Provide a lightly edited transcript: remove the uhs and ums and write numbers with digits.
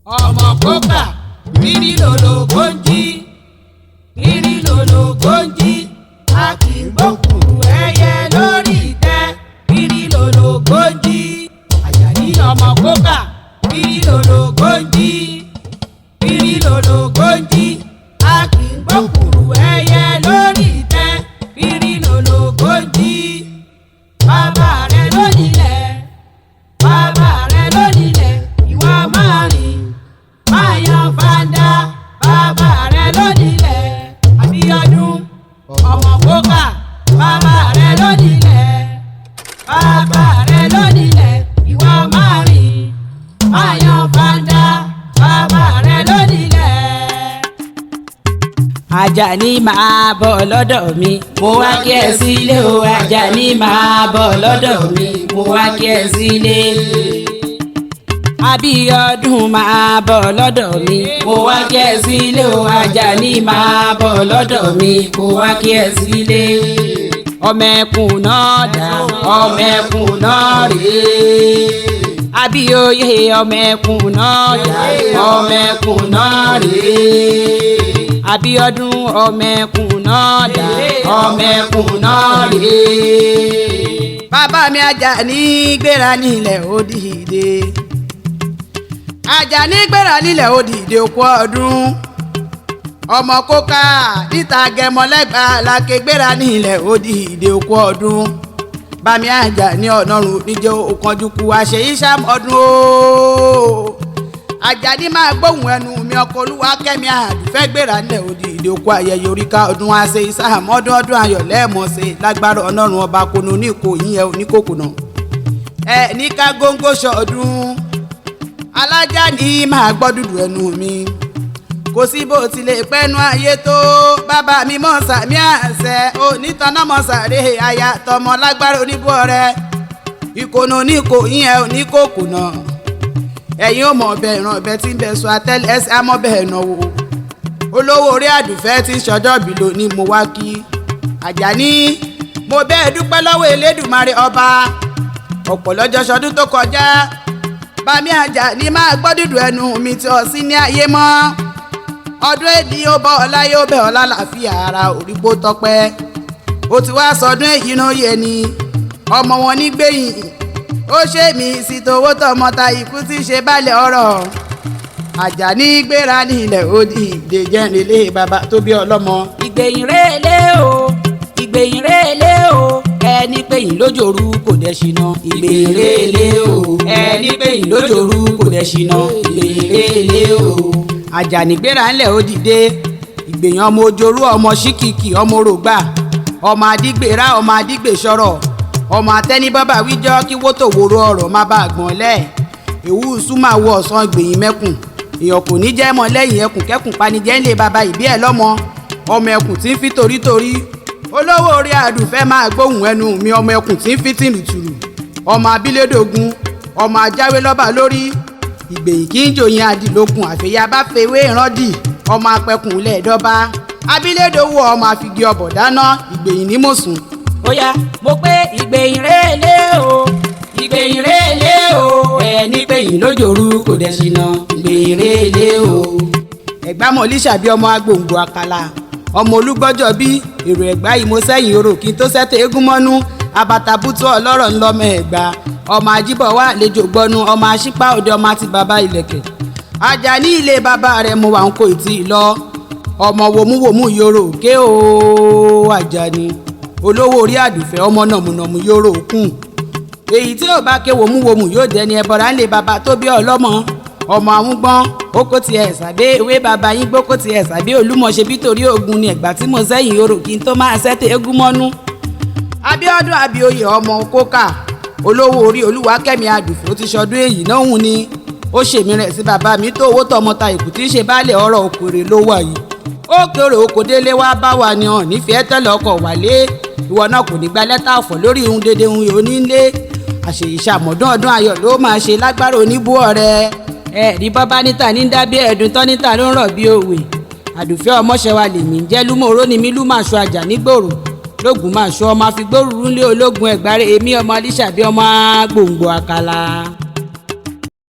ọmọ kókà bírí lòlò gbòǹjì bírí lòlò gbòǹjì a kì í gbókùn ẹyẹ lórí ìtẹ́ bírí lòlò gbòǹjì Àjàní ọmọ kókà bírí lòlò gbòǹjì bírí lòlò gbòǹjì a kì í gbókùn ẹyẹ lórí ìtẹ́ bírí lòlò gbòǹjì bàbá rẹ lónílẹ̀ bàbá rẹ lónílẹ̀ ìwà máa rìn máa yan fanda bàbá rẹ lónílẹ̀ Abíọ́dún ọmọ kókà bàbá rẹ lónílẹ̀ bàbá rẹ lónílẹ̀ ìwà máa rìn máa yan fanda bàbá rẹ lónílẹ̀. Àjàní máa bọ̀ lọ́dọ̀ mi mo wá kí ẹ sílé o Àjàní máa bọ̀ lọ́dọ̀ mi mo wá kí ẹ sílé. Abíọ́dún máa bọ̀ lọ́dọ̀ mi mo wá kí ẹ sílé o Àjàní máa bọ̀ lọ́dọ̀ mi mo wá kí ẹ sílé. ọmọ ẹkùn náà dá ọmọ ẹkùn náà rèé Abíóyè ọmọ ẹkùn náà dá ọmọ ẹkùn náà rèé Abíọ́dún ọmọ ẹkùn náà dá ọmọ ẹkùn náà rèé. bàbá mi Àjàní gbéra nílẹ̀ ó dìde Àjàní gbéra nílẹ̀ ó dìde òkú ọdún ọmọ kókà níta gẹmọlẹ́gbà làkè gbéra nílẹ̀ ó dìde òkú ọdún bàmí Àjàní ọ̀nàrún níjẹ́ òkanjúkú àṣeyí sàmọ́dún o Àjàní máa gbóhùn ẹnu mi ọkọ olúwa kẹ́mi àdùfẹ́ gbéra nílẹ̀ ó dìde òkú ayẹyẹ oríkà ọdún àṣeyí sàmọ́dún ọdún ayọ̀ lẹ́ẹ̀mọ́sẹ̀ lágbára ọ̀nàrún ọba konu ní ìkó yín oníkòkònà ẹ ní ká góńgó ṣọdún Alájàní máa gbọ́ dúdú ẹnu mi kò sí bó tilẹ̀ pẹ́nu ayé tó bàbá mi mọ̀ sàmí àṣẹ onítọ̀nà mọ̀ sàré aya tọmọ lágbára oníbọ̀ rẹ ìkònà oníkò yín ẹ oníkòkònà ẹ̀yin ò mọ̀ ọbẹ̀ ìran ọbẹ̀ tí ń bẹ sọ àtẹ́lẹsẹ̀ amọ̀bẹ̀ ìnáwó olówó orí àdùfẹ́ tí sọjọ́ bí lónìí mo wá kí Àjàní mo bẹ́ẹ̀ dúpẹ́ lọ́wọ́ Elédùmarè ọba ọ̀pọ̀ lọ́jọ́ sọdún tó kọjá bàmí Àjàní máa gbọ́ dúdú ẹnu mi tí ọ sí ní ayé mọ́ ọdún èdè ó bọ́ ọlá yóò bẹ̀ ọlá làáfíà ara òrìgbó tọpẹ́ ó ti wá sọdún èyí náà yẹ ni ọmọ wọn nígbẹ̀yìn ó ṣe mí sí towó tọmọ ta ikú tí ṣe balẹ̀ ọ̀rọ̀ Àjàní gbéra nílẹ̀ ó di ìdè jẹ́rìnlé bàbá tó bí ọlọ́mọ. Ìgbẹ̀yìn rèélé o Ìgbẹ̀yìn rèélé o ẹni péyìn lójooru kò dẹ̀ ṣìnà. Ìgbẹ̀yìn rèélé o ẹni péyìn lójooru kò dẹ̀ ṣìnà. Ìgbẹ̀yìn rèélé o. Àjàní gbéra ńlẹ̀ ó dìde Ìgbẹ̀yìn ọmọ ojorú ọmọ ṣíkìkì ọmọ rògbà ọmọ adígbèrà ọmọ adígbèsọ̀rọ̀ ọmọ atẹ́nibọ́bà wíjọ́ kí wótò wòrò ọ̀rọ̀ má bàa gbọ̀n lẹ̀ èwú súnmọ́ àwọ̀ ọ̀sán Ìgbẹ̀yìn mẹ́kùn èèyàn kò ní jẹ́ mọ́ lẹ́yìn ẹkùn kẹ́kùn panijẹ́ ńlẹ̀ bàbá ìbí ẹ̀ lọ́mọ ọmọ ẹkùn tí ń fi torítorí olówó orí àdùfẹ́ máa gbóhùn ẹnu mi ọmọ ẹkùn tí ń fi tìrùtùrù ọmọ abílédògún ọmọ ajáwé lọ́ba lórí Ìgbẹ̀yìn kí n jòyìn àdìlókun àfẹ́yà bá fewé ìrandì ọmọ apẹkùn lẹ́ẹ̀dọ́ba abílédòwò ọmọ àfigi ọbọ̀ dáná Ìgbẹ̀yìn ní mòsùn. ó yá mo pé Ìgbẹ̀yìn rèélé o Ìgbẹ̀yìn rèélé o ẹni péyìn lójooru kò dẹ̀ ṣìnà. Ìgbẹ̀yìn rèélé o. Ẹ̀gbá mọ̀líṣà bí ọmọ agbòǹgbò àkàlà ọmọ olúgbọ́jọ́ bí èrò Ẹ̀gbá yìí mo sẹ́yìn orò kí n tó sẹ́tẹ̀ eégún mọ́nú abatabútú ọlọ́rọ̀ ńlọmọ Ẹ̀gbá ọmọ ajíbọ̀ wà àlejò gbọ́nu ọmọ aṣípá òde ọmọ àti bàbá ìlẹ̀kẹ̀ Àjàní ilé bàbá rẹ̀ mo wà ń kó ìtì lọ ọmọ wòmúwòmú yòrò òkè o Àjàní olówó orí àdùfẹ́ ọmọ nàmùnàmù yòrò òkun èyí tí ò bá ké wòmúwòmú yóò dẹni ẹbọra ńlẹ̀ bàbá tó bí ọlọ́mọ ọmọ àwùngbọ́n ó kó tiẹ̀ sàbẹ́ ewé bàbá yín gbó kó tiẹ̀ sàbẹ́ olúmọ̀ṣe bí torí ogun ni Ẹ̀gbá tí mo sẹ́yìn orò kí n tó máa sẹ́tẹ̀ eégún mọ́nú. Abíọ́dún Abíóyè ọmọ kókà olówó orí Olúwakẹ́mi àdùfẹ́ ó ti ṣọdún èyí náà hùn ni ó ṣèmí rẹ̀ sí bàbá mi tó owó tọmọ ta ìkù tí ń ṣe baálé ọ̀rọ̀ òkèrè ló wà yìí ó kéré oko délé wá bá wa ni hàn nífẹ̀ẹ́ tẹ́lẹ̀ ọkọ̀ wálé ìwọ náà kò ní gba lẹ́tà ọ̀fọ̀ lórí ihun dédé ihun onílé àṣèyí ṣàmọ̀dún ọdún ayọ̀ ló máa ṣe lágbára oníbú ọ̀rẹ́ ẹ̀ẹ́dì bọ́bá níta ní dábí ẹ̀ẹ́dùn tán níta ló ń rọ̀ bí òwe àdùfẹ́ ọmọṣẹ́wà lèmi ń jẹ́ lúmọ̀ọ́rọ́ ni mí lúmàṣọ Àjàní gbòòrò lógun máa ṣọ ọmọ àfigbórùrú ńlé ológun Ẹ̀gbá èmi ọmọ alíṣàbí ọmọ gbòǹgbò àkàlà.